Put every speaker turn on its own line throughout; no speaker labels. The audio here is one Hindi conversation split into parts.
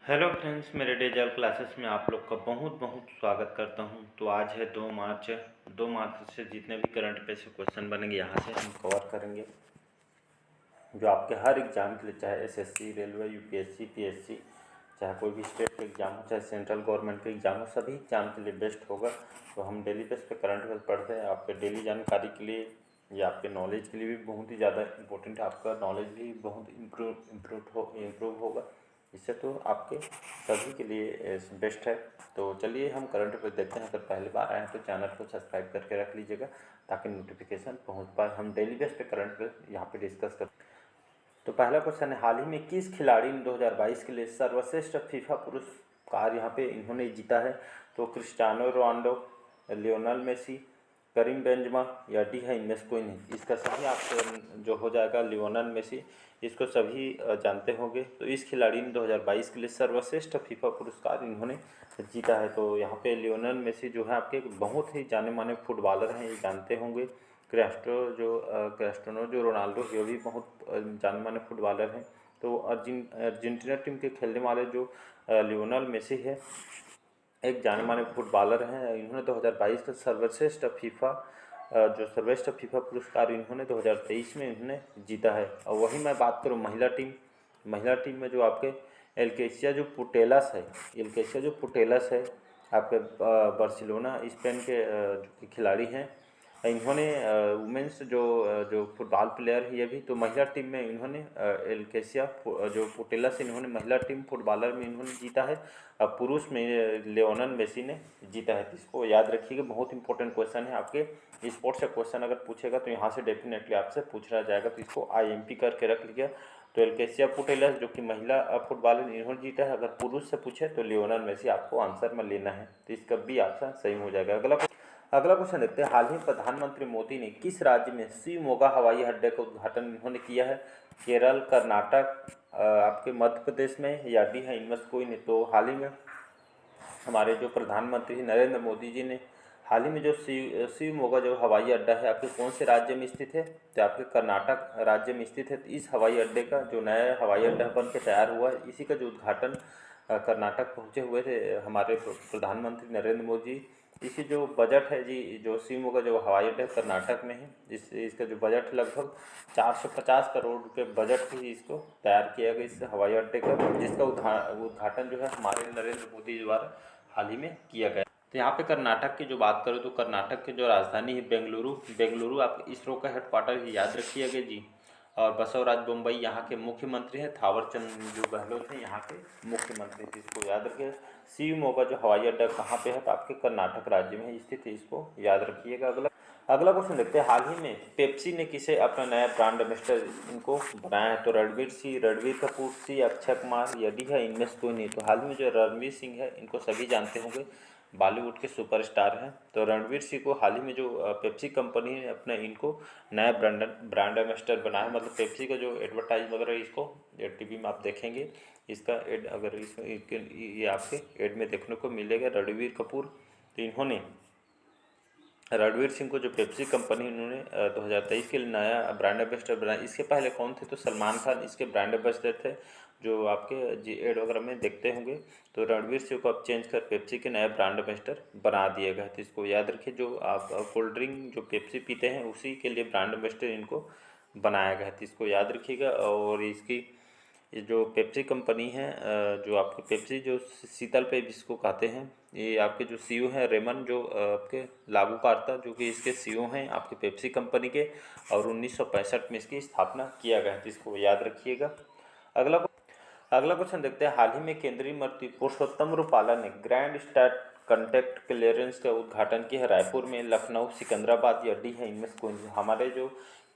हेलो फ्रेंड्स, मेरे डेजल क्लासेस में आप लोग का बहुत बहुत स्वागत करता हूं। तो आज है 2 मार्च। 2 मार्च से जितने भी करंट अफेयर से क्वेश्चन बनेंगे यहाँ से हम कवर करेंगे, जो आपके हर एग्ज़ाम के लिए, चाहे एसएससी, रेलवे, यूपीएससी, पीएससी, चाहे कोई भी स्टेट का एग्ज़ाम हो, चाहे सेंट्रल गवर्नमेंट का एग्ज़ाम हो, सभी एग्ज़ाम के लिए बेस्ट होगा। तो हम डेली बेस पे करंट अफेयर पढ़ते हैं आपके डेली जानकारी के लिए या आपके नॉलेज के लिए भी बहुत ही ज़्यादा इंपॉर्टेंट है। आपका नॉलेज भी बहुत इम्प्रूव होगा इससे, तो आपके सभी के लिए बेस्ट है। तो चलिए हम करंट अफेयर देखते हैं। अगर पहली बार आए हैं तो चैनल को सब्सक्राइब करके रख लीजिएगा ताकि नोटिफिकेशन पहुंच पाए। हम डेली बेस पे करंट अफेयर यहाँ पे डिस्कस करते हैं। तो पहला क्वेश्चन है, हाल ही में किस खिलाड़ी ने 2022 के लिए सर्वश्रेष्ठ फीफा पुरस्कार यहाँ पे इन्होंने जीता है? तो Cristiano Ronaldo, Lionel Messi, Karim Benzema या डी है इनमें से कोई नहीं। इसका सही आंसर जो हो जाएगा लियोनेल मेसी। इसको सभी जानते होंगे। तो इस खिलाड़ी ने 2022 के लिए सर्वश्रेष्ठ फीफा पुरस्कार इन्होंने जीता है। तो यहाँ पे लियोनेल मेसी जो है आपके बहुत ही जाने माने फुटबॉलर हैं, ये जानते होंगे। क्रिस्टियानो जो रोनाल्डो ये भी बहुत जाने माने फुटबॉलर हैं। तो अर्जेंटीना टीम के खेलने वाले जो लियोनेल मेसी है, एक जाने माने फुटबॉलर हैं। इन्होंने 2022 का जो सर्वश्रेष्ठ फीफा पुरस्कार इन्होंने 2023 में इन्होंने जीता है। और वही मैं बात करूँ महिला टीम में जो आपके एल्केसिया जो पुटेलस है आपके बार्सिलोना स्पेन के जो खिलाड़ी हैं। इन्होंने वुमेंस जो फुटबॉल प्लेयर है ये भी, तो महिला टीम में इन्होंने एल्केसिया जो पुटेलस इन्होंने महिला टीम फुटबॉलर में इन्होंने जीता है। अब पुरुष में लियोनेल मेसी ने जीता है। तो इसको याद रखिएगा, बहुत इंपॉर्टेंट क्वेश्चन है। आपके स्पोर्ट्स से क्वेश्चन अगर पूछेगा तो यहाँ से डेफिनेटली आपसे पूछ रहा जाएगा, तो इसको आईएमपी करके रख लीजिए। तो एल्केसिया पुटेलस जो कि महिला फुटबॉलर इन्होंने जीता है। अगर पुरुष से पूछे तो लियोनेल मेसी आपको आंसर में लेना है। तो इसका भी ऑप्शन सही हो जाएगा। अगला क्वेश्चन देखते हैं, हाल ही प्रधानमंत्री मोदी ने किस राज्य में शिवमोगा हवाई अड्डे का उद्घाटन इन्होंने किया है? केरल, कर्नाटक, आपके मध्य प्रदेश में या डी है इनमें से कोई नहीं। तो हाल ही में हमारे जो प्रधानमंत्री नरेंद्र मोदी जी ने हाल ही में जो शिवमोगा जो हवाई अड्डा है आपके कौन से राज्य में स्थित है? तो आपके कर्नाटक राज्य में स्थित है। तो इस हवाई अड्डे का जो नया हवाई अड्डा बन के तैयार हुआ है, इसी का जो उद्घाटन कर्नाटक पहुंचे हुए थे हमारे प्रधानमंत्री नरेंद्र मोदी। इसी जो बजट है जी, जो शिवमोगा जो हवाई अड्डा कर्नाटक में है, इसका जो बजट लगभग 450 करोड़ रुपये बजट ही इसको तैयार किया गया इस हवाई अड्डे का, जिसका उद्घाटन जो है हमारे नरेंद्र मोदी द्वारा हाल ही में किया गया। तो यहाँ पे कर्नाटक की जो बात करूँ तो कर्नाटक की जो राजधानी है बेंगलुरु आप इसरो का हेडक्वार्टर ही याद रखिएगा जी। और बसवराज बोम्मई यहाँ के मुख्यमंत्री हैं। थावरचंद जो गहलोत हैं यहाँ के मुख्यमंत्री थे। इसको याद रखिए। शिवमोगा जो हवाई अड्डा कहाँ पे है? तो आपके कर्नाटक राज्य में स्थित है। इसको याद रखिएगा। अगला क्वेश्चन देखते हैं, हाल ही में पेप्सी ने किसे अपना नया ब्रांड एम्बेसडर इनको बनाया है? तो रणवीर कपूर सी, अक्षय कुमार या डी है इनमें से कोई नहीं। तो हाल ही में जो रणवीर सिंह है इनको सभी जानते होंगे, बॉलीवुड के सुपरस्टार हैं। तो रणवीर सिंह को हाल ही में जो पेप्सी कंपनी ने अपने इनको नया ब्रांड एम्बेसडर बनाया। मतलब पेप्सी का जो एडवर्टाइज वगैरह इसको टीवी में आप देखेंगे, इसका एड अगर ये आपके एड में देखने को मिलेगा रणवीर कपूर। तो इन्होंने रणवीर सिंह को जो पेप्सी कंपनी उन्होंने 2023 के लिए नया ब्रांड एम्बेसडर बनाया। इसके पहले कौन थे? तो सलमान खान इसके ब्रांड एम्बेसडर थे, जो आपके जी एड वगैरह में देखते होंगे। तो रणवीर सिंह को अब चेंज कर पेप्सी के नया ब्रांड एम्बेसडर बना दिया गया। तो इसको याद रखिए, जो आप कोल्ड ड्रिंक जो पेप्सी पीते हैं उसी के लिए ब्रांड एम्बेसडर इनको बनाया गया। तो इसको याद रखिएगा। और इसकी ये जो पेप्सी कंपनी है, जो आपके पेप्सी जो शीतल पेय जिसको कहते हैं, ये आपके जो सीईओ हैं रेमन जो आपके लागू करता, जो कि इसके सीईओ हैं आपके पेप्सी कंपनी के, और 1965 में इसकी स्थापना किया गया। तो इसको याद रखिएगा। अगला अगला क्वेश्चन देखते हैं, हाल ही में केंद्रीय मंत्री पुरुषोत्तम रूपाला ने ग्रैंड स्टैट कंटेक्ट क्लियरेंस का उद्घाटन किया है। रायपुर में, लखनऊ, सिकंदराबाद या डी है इनमें से कोई नहीं। हमारे जो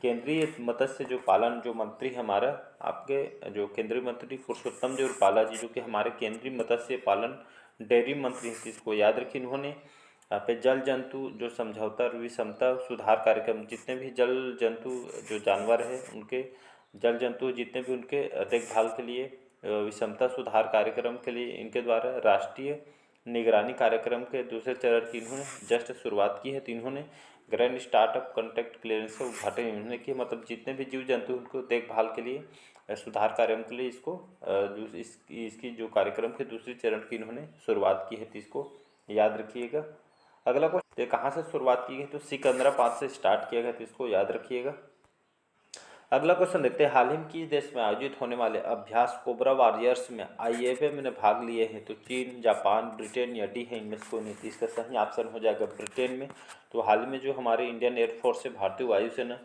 केंद्रीय मत्स्य जो पालन जो मंत्री हमारा आपके जो केंद्रीय मंत्री पुरुषोत्तम जो रूपाला जी, जो कि हमारे केंद्रीय मत्स्य पालन डेयरी मंत्री हैं, इसको याद रखिए। इन्होंने यहाँ पे जल जंतु जो समझौता विषमता सुधार कार्यक्रम, जितने भी जल जंतु जो जानवर है उनके जल जंतु जितने भी उनके देखभाल के लिए विषमता सुधार कार्यक्रम के लिए इनके द्वारा राष्ट्रीय निगरानी कार्यक्रम के दूसरे चरण की इन्होंने जस्ट शुरुआत की है। तो इन्होंने ग्रैंड स्टार्टअप कॉन्टैक्ट क्लियरेंस का उद्घाटन इन्होंने किया। मतलब जितने भी जीव जंतु उनको देखभाल के लिए सुधार कार्यों के लिए इसको इसकी जो कार्यक्रम के दूसरे चरण की इन्होंने शुरुआत की है, तो इसको याद रखिएगा। अगला क्वेश्चन, कहाँ से शुरुआत की गई, तो सिकंदराबाद से स्टार्ट किया गया, तो इसको याद रखिएगा। अगला क्वेश्चन देखते हैं, हाल ही में किस देश में आयोजित होने वाले अभ्यास कोबरा वॉरियर्स में IFA में भाग लिए हैं, तो चीन, जापान, ब्रिटेन या डी है इनमें से कोई नहीं, तो इसका सही ऑप्शन हो जाएगा ब्रिटेन में। तो हाल ही में जो हमारे इंडियन एयरफोर्स है, भारतीय वायुसेना,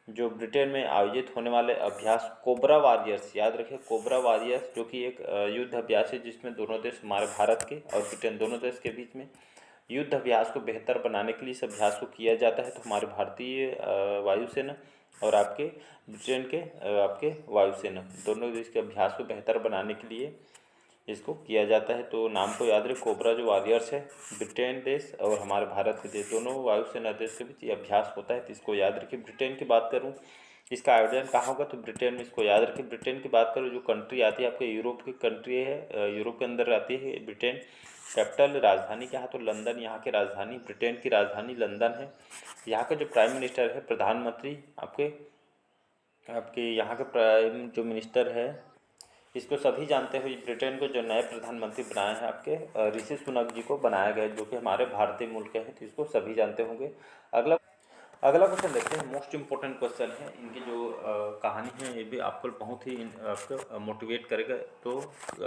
जो ब्रिटेन में आयोजित होने वाले अभ्यास कोबरा वॉरियर्स, याद रखें कोबरा वॉरियर्स, जो कि एक युद्ध अभ्यास है जिसमें दोनों देश, हमारे भारत के और ब्रिटेन दोनों देश के बीच में युद्ध अभ्यास को बेहतर बनाने के लिए इस अभ्यास को किया जाता है। तो हमारे भारतीय वायुसेना और आपके ब्रिटेन के आपके वायुसेना दोनों देश के अभ्यास को बेहतर बनाने के लिए इसको किया जाता है। तो नाम को याद रखें, कोबरा जो वॉरियर्स है, ब्रिटेन देश और हमारे भारत के देश दोनों वायुसेना देश के बीच ये अभ्यास होता है, तो इसको याद रखिए। ब्रिटेन की बात करूँ, इसका आयोजन कहाँ होगा, तो ब्रिटेन में, इसको याद रखिए। ब्रिटेन की बात करूँ, जो कंट्री आती है आपके यूरोप की कंट्री है, यूरोप के अंदर आती है ब्रिटेन। कैपिटल राजधानी क्या है, तो लंदन यहाँ की राजधानी, ब्रिटेन की राजधानी लंदन है। यहाँ का जो प्राइम मिनिस्टर है, प्रधानमंत्री आपके आपके यहाँ के प्राइम जो मिनिस्टर है, इसको सभी जानते हो, ब्रिटेन को जो नए प्रधानमंत्री बनाए हैं आपके ऋषि सुनक जी को बनाया गया है, जो कि हमारे भारतीय मूल के हैं, तो इसको सभी जानते होंगे। अगला क्वेश्चन देखते हैं, मोस्ट इम्पोर्टेंट क्वेश्चन है। इनकी जो कहानी है ये भी आपको बहुत ही आपको मोटिवेट करेगा, तो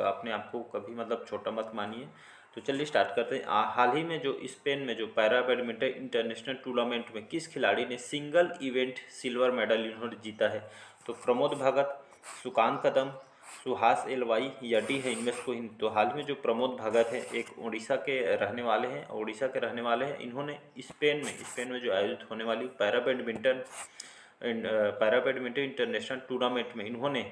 अपने आप को कभी मतलब छोटा मत मानिए। तो चलिए स्टार्ट करते हैं। हाल ही में जो स्पेन में जो पैरा बैडमिंटन इंटरनेशनल टूर्नामेंट में किस खिलाड़ी ने सिंगल इवेंट सिल्वर मेडल इन्होंने जीता है, तो प्रमोद भगत, सुकांत कदम, सुहास एलवाई या डी है इनमें से कोई। तो हाल में जो प्रमोद भगत है, एक उड़ीसा के रहने वाले हैं, इन्होंने स्पेन में जो आयोजित होने वाली पैरा बैडमिंटन इंटरनेशनल टूर्नामेंट में इन्होंने,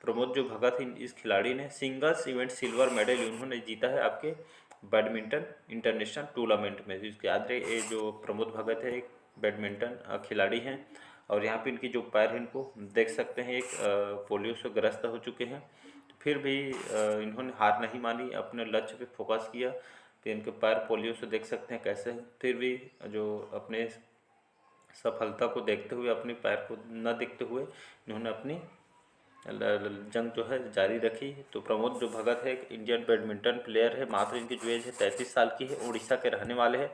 प्रमोद जो भगत है, इस खिलाड़ी ने सिंगल्स इवेंट सिल्वर मेडल इन्होंने जीता है आपके बैडमिंटन इंटरनेशनल टूर्नामेंट में। इसको याद रहे, ये जो प्रमोद भगत है एक बैडमिंटन खिलाड़ी हैं, और यहाँ पे इनकी जो पैर हैं, इनको देख सकते हैं, एक पोलियो से ग्रस्त हो चुके हैं, तो फिर भी इन्होंने हार नहीं मानी, अपने लक्ष्य पे फोकस किया। तो इनके पैर पोलियो से देख सकते हैं कैसे हैं, फिर भी जो अपने सफलता को देखते हुए, अपने पैर को न देखते हुए इन्होंने अपनी जंग जो है जारी रखी। तो प्रमोद जो भगत है एक इंडियन बैडमिंटन प्लेयर है, मात्र इनकी जो एज है 33 साल की है, उड़ीसा के रहने वाले हैं।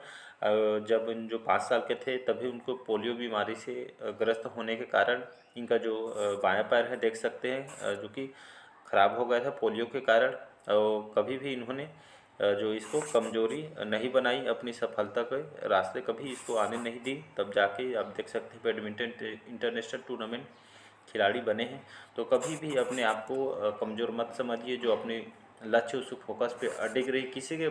जब इन जो 5 साल के थे तभी उनको पोलियो बीमारी से ग्रस्त होने के कारण इनका जो बायां पैर है देख सकते हैं, जो कि ख़राब हो गया था पोलियो के कारण। और कभी भी इन्होंने जो इसको कमजोरी नहीं बनाई, अपनी सफलता के रास्ते कभी इसको आने नहीं दी, तब जाके आप देख सकते हैं बैडमिंटन इंटरनेशनल टूर्नामेंट खिलाड़ी बने हैं। तो कभी भी अपने आप को कमज़ोर मत समझिए, जो अपने लक्ष्य उस फोकस पे अडिग रही, किसी के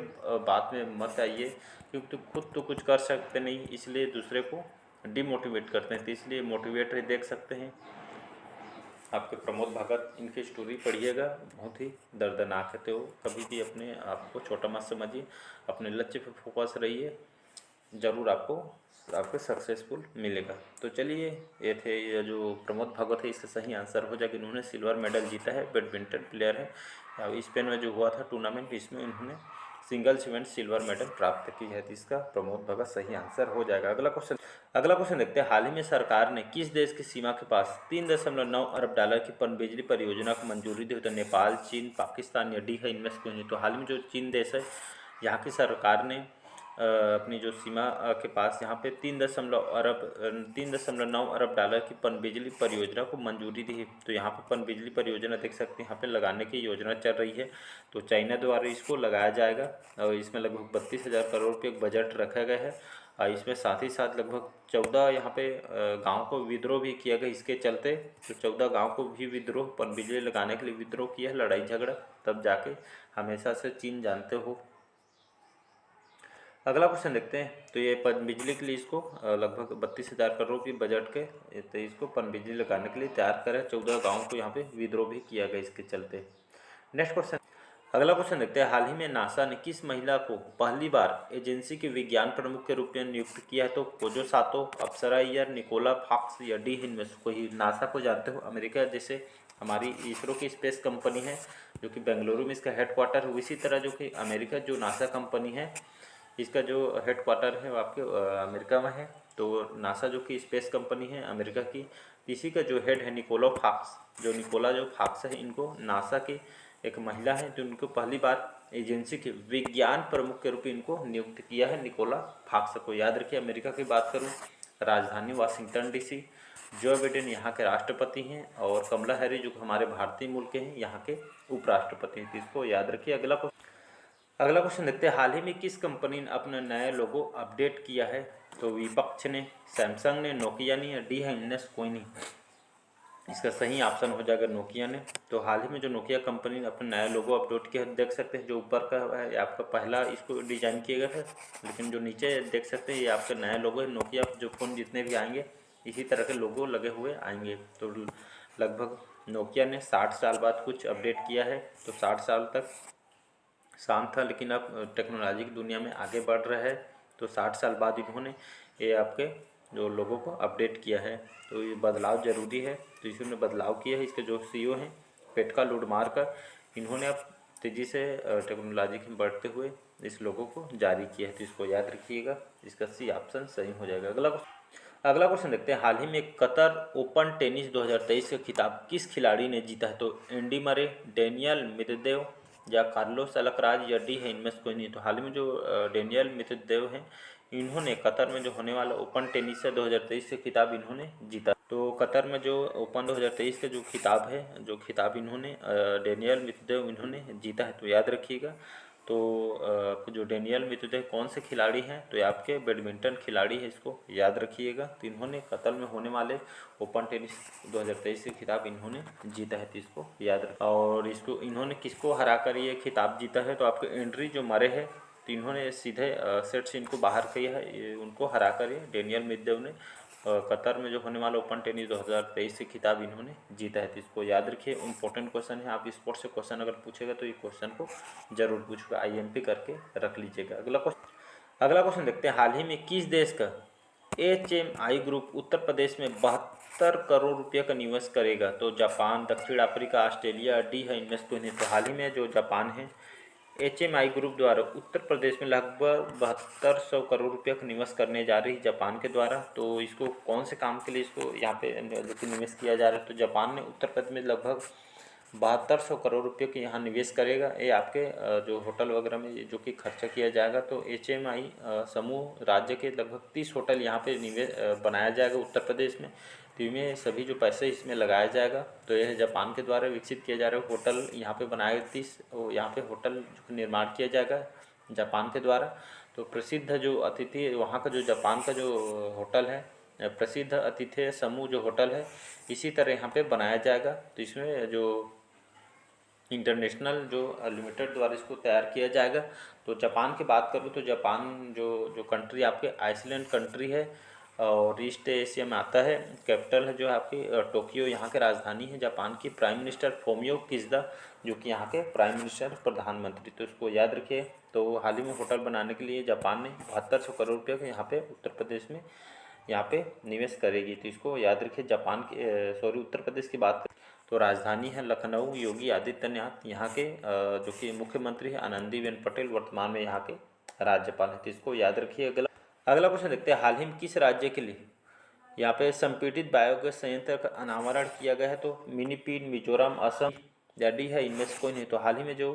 बात में मत आइए, क्योंकि तो खुद तो कुछ कर सकते नहीं, इसलिए दूसरे को डिमोटिवेट करते हैं। तो इसलिए मोटिवेट रहे, देख सकते हैं आपके प्रमोद भगत, इनकी स्टोरी पढ़िएगा, बहुत ही दर्दनाक है। तो कभी भी अपने आप को छोटा मत समझिए, अपने लक्ष्य पे फोकस रहिए, ज़रूर आपको सक्सेसफुल मिलेगा। तो चलिए, ये जो प्रमोद भगत है, इसका सही आंसर हो जाएगा, इन्होंने सिल्वर मेडल जीता है, बैडमिंटन प्लेयर है। स्पेन में जो हुआ था टूर्नामेंट, इसमें इन्होंने सिंगल्स इवेंट सिल्वर मेडल प्राप्त की है, तो इसका प्रमोद भगत सही आंसर हो जाएगा। अगला क्वेश्चन देखते हैं, हाल ही में सरकार ने किस देश की सीमा के पास 3.9 अरब डॉलर की पनबिजली परियोजना को मंजूरी दी, तो नेपाल, चीन, पाकिस्तान या डी है इनमें से कोई। तो हाल ही में जो चीन देश है, यहाँ की सरकार ने अपनी जो सीमा के पास यहाँ पे 3.9 अरब डॉलर की पनबिजली परियोजना को मंजूरी दी है। तो यहाँ पे पनबिजली परियोजना देख सकते हैं, यहाँ पे लगाने की योजना चल रही है। तो चाइना द्वारा इसको लगाया जाएगा, और इसमें लगभग 32,000 करोड़ रुपये बजट रखा गया है। और इसमें साथ ही साथ लगभग 14 यहाँ पे गाँव को विद्रोह भी किया गया इसके चलते। तो 14 गाँव को भी विद्रोह, पनबिजली लगाने के लिए विद्रोह किया है, लड़ाई झगड़ा, तब जाके हमेशा से चीन जानते हो। अगला क्वेश्चन देखते हैं, तो ये पनबिजली के लिए इसको लगभग 32,000 करोड़ की बजट के, तो इसको पनबिजली लगाने के लिए तैयार करें। 14 गाँव को यहाँ पे विद्रोह भी किया गया इसके चलते। नेक्स्ट क्वेश्चन, अगला क्वेश्चन देखते हैं, हाल ही में नासा ने किस महिला को पहली बार एजेंसी के विज्ञान प्रमुख के रूप में नियुक्त किया है, तो कोजो सातो, अप्सरा अय्यर, निकोला फॉक्स या डी इनमें से कोई। नासा को जानते हो, अमेरिका जैसे हमारी इसरो की स्पेस कंपनी है, जो कि बेंगलुरु में इसका हेडक्वार्टर है, उसी तरह जो कि अमेरिका जो नासा कंपनी है, इसका जो हेडक्वार्टर है वो आपके अमेरिका में है। तो नासा जो कि स्पेस कंपनी है अमेरिका की, इसी का जो हेड है निकोला फॉक्स, जो फॉक्स है, इनको नासा के एक महिला है जो उनको पहली बार एजेंसी के विज्ञान प्रमुख के रूप में इनको नियुक्त किया है, निकोला फॉक्स को। याद रखिए। अमेरिका की बात करूँ, राजधानी वाशिंगटन डीसी। जो बिडेन यहाँ के राष्ट्रपति हैं और कमला हैरिस जो हमारे भारतीय मूल के हैं यहाँ के उपराष्ट्रपति हैं। तो इसको याद रखिए। अगला क्वेश्चन देखते हैं, हाल ही में किस कंपनी ने अपना नया लोगो अपडेट किया है? तो विपक्ष ने, सैमसंग ने, नोकिया ने, या डी है इनमें कोई नहीं। इसका सही ऑप्शन हो जाएगा नोकिया ने। तो हाल ही में जो नोकिया कंपनी ने अपना नया लोगो अपलोड किया, देख सकते हैं जो ऊपर का है आपका पहला इसको डिजाइन किया गया था, लेकिन जो नीचे देख सकते हैं ये आपका नया लोगो है। नोकिया जो फ़ोन जितने भी आएंगे इसी तरह के लोगो लगे हुए आएंगे। तो लगभग नोकिया ने 60 साल बाद कुछ अपडेट किया है। तो 60 साल तक शांत था, लेकिन अब टेक्नोलॉजी की दुनिया में आगे बढ़ रहा है, तो 60 साल बाद इन्होंने ये आपके जो लोगों को अपडेट किया है। तो ये बदलाव ज़रूरी है, तो इन्होंने बदलाव किया है। इसके जो सीईओ हैं पेटका लुडमार्कर, इन्होंने अब तेज़ी से टेक्नोलॉजी के बढ़ते हुए इस लोगों को जारी किया है। तो इसको याद रखिएगा, इसका सी ऑप्शन सही हो जाएगा। अगला क्वेश्चन देखते हैं, हाल ही में कतर ओपन टेनिस 2023 का खिताब किस खिलाड़ी ने जीता है? तो एंडी मरे, डेनियल मेदवेदेव, या कार्लोस अलकराज, या डी है इनमें से कोई नहीं। तो हाल ही में जो डेनियल मेदवेदेव हैं, इन्होंने कतर में जो होने वाला ओपन टेनिस है 2023 का खिताब इन्होंने जीता। तो कतर में जो ओपन 2023 का जो खिताब है, जो खिताब इन्होंने डेनियल मेदवेदेव इन्होंने जीता है। तो याद रखिएगा। तो जो डेनियल मेदवेदेव कौन से खिलाड़ी हैं? तो ये आपके बैडमिंटन खिलाड़ी है, इसको याद रखिएगा। तो इन्होंने कतर में होने वाले ओपन टेनिस 2023 के खिताब इन्होंने जीता है, तो इसको याद रख। और इसको इन्होंने किसको हरा कर ये खिताब जीता है? तो आपके एंड्री जो मरे है, तो इन्होंने सीधे सेट से इनको बाहर किया है, उनको हरा कर ये डेनियल मेदवेदेव ने कतर में जो होने वाला ओपन टेनिस 2023 से खिताब इन्होंने जीता है। तो इसको याद रखिए, इंपॉर्टेंट क्वेश्चन है। आप स्पोर्ट्स से क्वेश्चन अगर पूछेगा तो ये क्वेश्चन को जरूर पूछेगा, आईएमपी करके रख लीजिएगा। अगला क्वेश्चन देखते हैं, हाल ही में किस देश का एचएमआई ग्रुप उत्तर प्रदेश में 72 करोड़ रुपये का निवेश करेगा? तो जापान, दक्षिण अफ्रीका, ऑस्ट्रेलिया, डी है इनमें से कोई नहीं। तो हाल ही में जो जापान है, एचएमआई ग्रुप द्वारा उत्तर प्रदेश में लगभग 7200 करोड़ रुपये का निवेश करने जा रही है जापान के द्वारा। तो इसको कौन से काम के लिए इसको यहाँ पे निवेश किया जा रहा है? तो जापान ने उत्तर प्रदेश में लगभग 7200 करोड़ रुपये के यहाँ निवेश करेगा। ये आपके जो होटल वगैरह में जो कि खर्चा किया जाएगा। तो एचएमआई समूह राज्य के लगभग 30 होटल यहाँ पे निवेश बनाया जाएगा उत्तर प्रदेश में। तो इनमें सभी जो पैसे इसमें लगाया जाएगा, तो यह जापान के द्वारा विकसित किया जा रहा है होटल यहाँ पे बनाए 30 यहाँ पे होटल जो निर्माण किया जाएगा जापान के द्वारा। तो प्रसिद्ध जो अतिथि वहाँ का जो जापान का जो होटल है, प्रसिद्ध अतिथि समूह जो होटल है, इसी तरह यहाँ पे बनाया जाएगा। तो इसमें जो इंटरनेशनल जो लिमिटेड द्वारा इसको तैयार किया जाएगा। तो जापान की बात करूँ तो जापान जो कंट्री आपके आइसलैंड कंट्री है और ईस्ट एशिया में आता है। कैपिटल है जो आपकी टोक्यो, यहाँ की राजधानी है जापान की। प्राइम मिनिस्टर फोमियो किशिदा जो कि यहाँ के प्राइम मिनिस्टर प्रधानमंत्री। तो इसको याद रखिए। तो हाल ही में होटल बनाने के लिए जापान ने 7200 करोड़ रुपये का यहाँ पे उत्तर प्रदेश में यहाँ पे निवेश करेगी। तो इसको याद रखिए। जापान के उत्तर प्रदेश की बात तो राजधानी है लखनऊ। योगी आदित्यनाथ यहाँ के जो कि मुख्यमंत्री है। आनंदीबेन पटेल वर्तमान में यहाँ के राज्यपाल है। तो इसको याद रखिए। अगला क्वेश्चन देखते हैं, हाल ही में किस राज्य के लिए यहाँ पे संपीड़ित बायोगैस संयंत्र का अनावरण किया गया है? तो मिनीपीड, मिजोरम, असम, या डी है इनमें से कोई नहीं। तो हाल ही में जो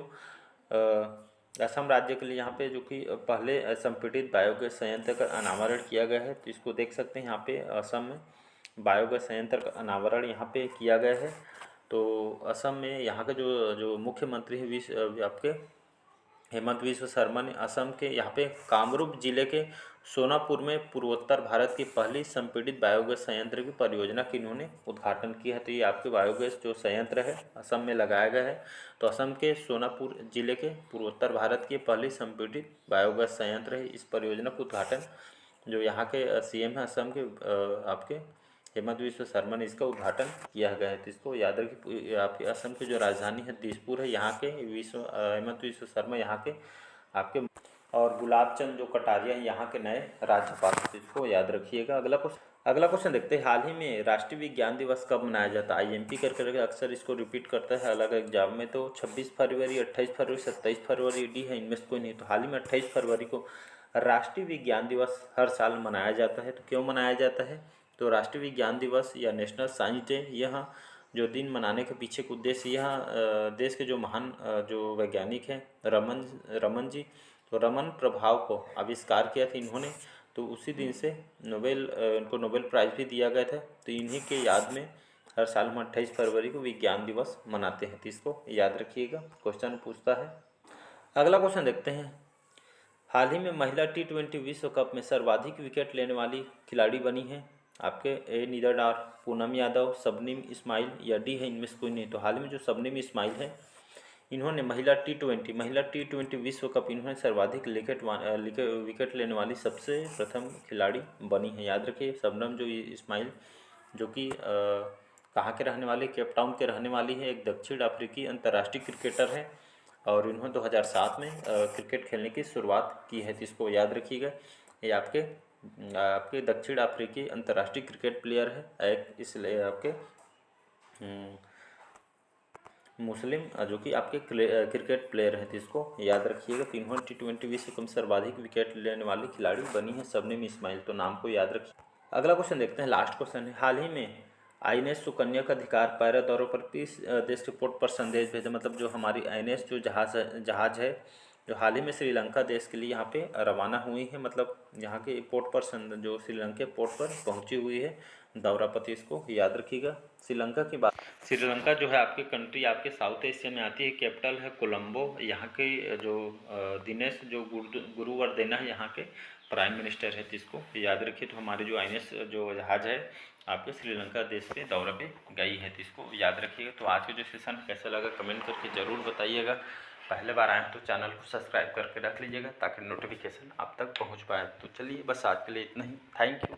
असम राज्य के लिए यहाँ पे जो कि पहले संपीड़ित बायोगैस संयंत्र का अनावरण किया गया है। तो इसको देख सकते हैं यहाँ पे असम में बायोगैस संयंत्र का अनावरण यहाँ पे किया गया है। तो असम में यहाँ का जो मुख्यमंत्री है आपके हेमंत बिस्वा शर्मा ने असम के यहाँ पे कामरूप जिले के सोनापुर में पूर्वोत्तर भारत की पहली संपीड़ित बायोगैस संयंत्र की परियोजना की इन्होंने उद्घाटन किया है। तो ये आपके बायोगैस जो संयंत्र है असम में लगाया गया है। तो असम के सोनापुर जिले के पूर्वोत्तर भारत की पहली संपीड़ित बायोगैस संयंत्र है। इस परियोजना का उद्घाटन जो यहाँ के सीएम है असम के आपके हेमंत बिस्वा शर्मा ने इसका उद्घाटन किया गया है। तो इसको याद रखिए। आपके असम की जो राजधानी है दिसपुर है। यहाँ के हेमंत बिस्वा शर्मा यहाँ के आपके और गुलाब चंद जो कटारिया हैं यहाँ के नए राज्यपाल। तो इसको याद रखिएगा। अगला क्वेश्चन देखते हैं, हाल ही में राष्ट्रीय विज्ञान दिवस कब मनाया जाता है? आईएमपी करके अक्सर इसको रिपीट करता है अलग एग्जाम में। तो 26 फरवरी, 28 फरवरी, 27 फरवरी, डी है इनमें से कोई नहीं। तो हाल ही में 28 फरवरी को राष्ट्रीय विज्ञान दिवस हर साल मनाया जाता है। तो क्यों मनाया जाता है? तो राष्ट्रीय विज्ञान दिवस या नेशनल साइंस डे, यह जो दिन मनाने के पीछे का उद्देश्य, यह देश के जो महान जो वैज्ञानिक हैं रमन जी, तो रमन प्रभाव को आविष्कार किया था इन्होंने। तो उसी दिन से इनको नोबेल प्राइज़ भी दिया गया था। तो इन्हीं के याद में हर साल हम 28 फरवरी को विज्ञान दिवस मनाते हैं। तो इसको याद रखिएगा, क्वेश्चन पूछता है। अगला क्वेश्चन देखते हैं। हाल ही में महिला T20 विश्व कप में सर्वाधिक विकेट लेने वाली खिलाड़ी बनी हैं आपके ए नीदर डार, पूनम यादव, शबनम इस्माइल या डी है इनमें से कोई नहीं। तो हाल ही में जो शबनम इस्माइल है, इन्होंने महिला T20 विश्व कप इन्होंने सर्वाधिक विकेट लेने वाली सबसे प्रथम खिलाड़ी बनी है। याद रखिए, शबनम जो इस्माइल जो कि कहाँ के रहने वाले, केप टाउन के रहने वाली है, एक दक्षिण अफ्रीकी अंतर्राष्ट्रीय क्रिकेटर है और इन्होंने 2007 में क्रिकेट खेलने की शुरुआत की है। तो इसको याद रखिएगा, ये आपके दक्षिण अफ्रीकी अंतर्राष्ट्रीय क्रिकेट प्लेयर है, एक इसलिए आपके मुस्लिम जो कि आपके क्रिकेट प्लेयर हैं। तो इसको याद रखिएगा। तो इन्होंने T20 विश्व कप में सर्वाधिक विकेट लेने वाली खिलाड़ी बनी है शबनम इस्माइल, तो नाम को याद रखिए। अगला क्वेश्चन देखते हैं, लास्ट क्वेश्चन है। हाल ही में INS सुकन्या का अधिकार पैरा दौरों पर किस देश के पोर्ट पर संदेश भेजा, मतलब जो हमारी INS जो जहाज़ है जो हाल ही में श्रीलंका देश के लिए यहाँ पे रवाना हुई है, मतलब यहाँ के पोर्ट पर जो श्रीलंका पोर्ट पर पहुँची हुई है दौरा पर। इसको याद रखिएगा। श्रीलंका की बात, श्रीलंका जो है आपकी कंट्री आपके साउथ एशिया में आती है, कैपिटल है कोलंबो। यहाँ के जो दिनेश जो गुरुवर्देना है यहाँ के प्राइम मिनिस्टर है। तो इसको याद रखिए। तो हमारी जो INS जो जहाज़ है आपके श्रीलंका देश पे दौरे पे गई है। तो इसको याद रखिएगा। तो आज के जो सेशन कैसा लगा कमेंट करके ज़रूर बताइएगा। पहले बार आए तो चैनल को सब्सक्राइब करके रख लीजिएगा ताकि नोटिफिकेशन आप तक पहुंच पाए। तो चलिए बस आज के लिए इतना ही। Thank you.